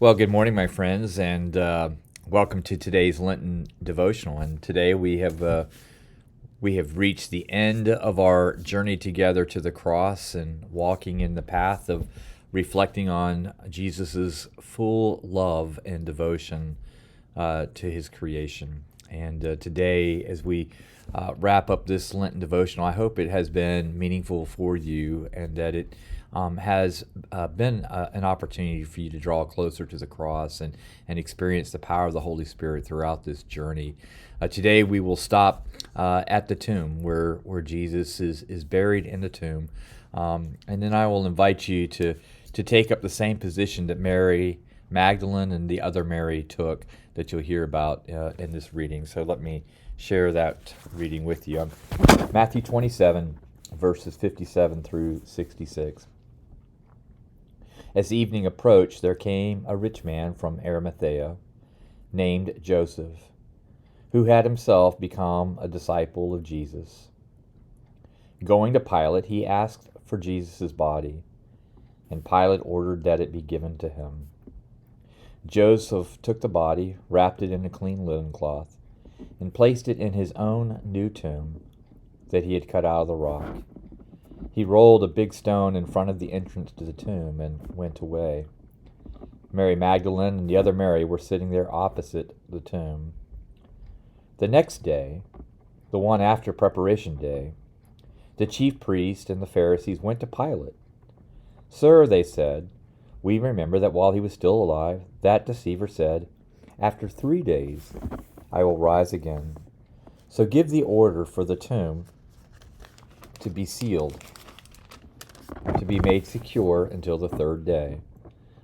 Well, good morning, my friends, and welcome to today's Lenten Devotional. And today we have reached the end of our journey together to the cross and walking in the path of reflecting on Jesus's full love and devotion to His creation. And today, as we wrap up this Lenten Devotional, I hope it has been meaningful for you and that it has been an opportunity for you to draw closer to the cross and experience the power of the Holy Spirit throughout this journey. Today we will stop at the tomb where Jesus is buried in the tomb. And then I will invite you to take up the same position that Mary Magdalene and the other Mary took that you'll hear about in this reading. So let me share that reading with you. Matthew 27, verses 57 through 66. As evening approached, there came a rich man from Arimathea, named Joseph, who had himself become a disciple of Jesus. Going to Pilate, he asked for Jesus' body, and Pilate ordered that it be given to him. Joseph took the body, wrapped it in a clean linen cloth, and placed it in his own new tomb that he had cut out of the rock. He rolled a big stone in front of the entrance to the tomb and went away. Mary Magdalene and the other Mary were sitting there opposite the tomb. The next day, the one after Preparation Day, the chief priests and the Pharisees went to Pilate. "Sir," they said, "we remember that while he was still alive, that deceiver said, 'After 3 days I will rise again.' So give the order for the tomb to be sealed, to be made secure until the 3rd day.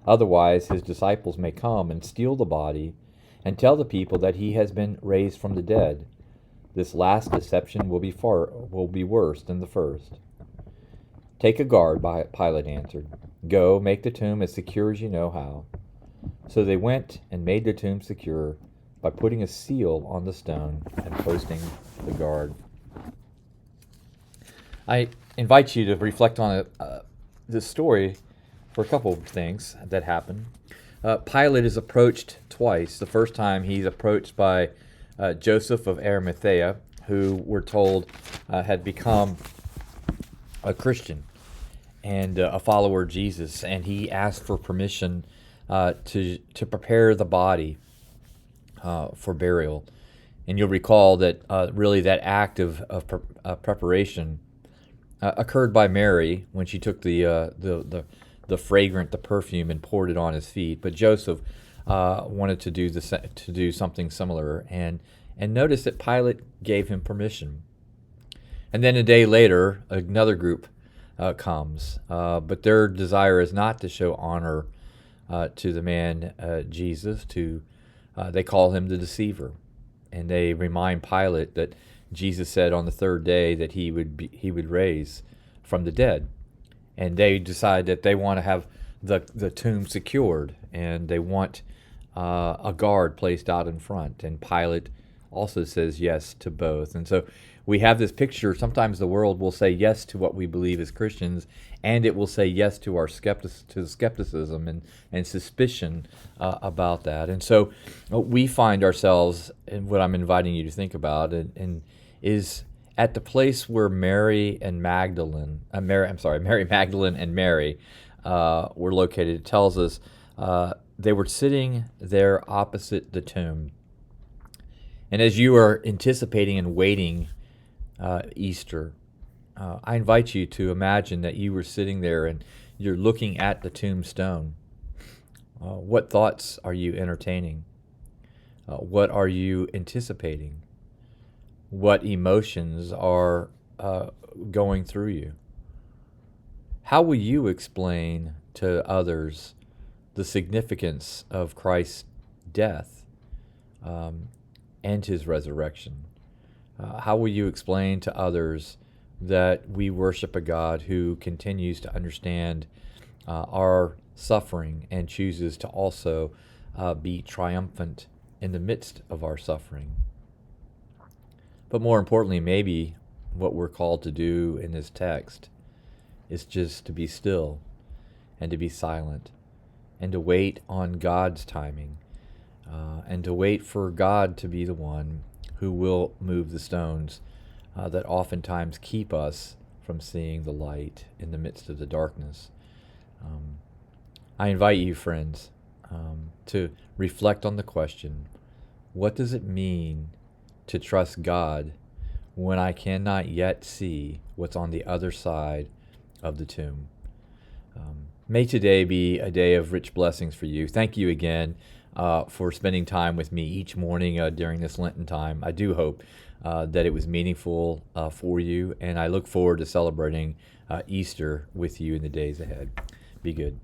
Otherwise his disciples may come and steal the body and tell the people that he has been raised from the dead. This last deception will be worse than the first." "Take a guard," Pilate answered. "Go, make the tomb as secure as you know how." So they went and made the tomb secure by putting a seal on the stone and posting the guard. I invite you to reflect on this story for a couple of things that happen. Pilate is approached twice. The first time he's approached by Joseph of Arimathea, who we're told had become a Christian and a follower of Jesus, and he asked for permission to prepare the body for burial. And you'll recall that really that act of preparation occurred by Mary when she took the fragrant, the perfume, and poured it on his feet. But Joseph wanted to do something similar, and notice that Pilate gave him permission. And then a day later, another group comes, but their desire is not to show honor to the man Jesus. They call him the deceiver, and they remind Pilate that Jesus said on the 3rd day that he would raise from the dead, and they decide that they want to have the tomb secured, and they want a guard placed out in front. And Pilate also says yes to both. And so we have this picture. Sometimes the world will say yes to what we believe as Christians, and it will say yes to our skepticism and suspicion about that. And so we find ourselves, and what I'm inviting you to think about, and is at the place where Mary Magdalene and Mary were located. It tells us they were sitting there opposite the tomb. And as you are anticipating and waiting Easter, I invite you to imagine that you were sitting there and you're looking at the tombstone. What thoughts are you entertaining? What are you anticipating? What emotions are going through you? How will you explain to others the significance of Christ's death and his resurrection? How will you explain to others that we worship a God who continues to understand our suffering and chooses to also be triumphant in the midst of our suffering? But more importantly, maybe what we're called to do in this text is just to be still and to be silent and to wait on God's timing, and to wait for God to be the one who will move the stones that oftentimes keep us from seeing the light in the midst of the darkness. I invite you, friends, to reflect on the question, what does it mean to trust God when I cannot yet see what's on the other side of the tomb? May today be a day of rich blessings for you. Thank you again for spending time with me each morning during this Lenten time. I do hope that it was meaningful for you, and I look forward to celebrating Easter with you in the days ahead. Be good.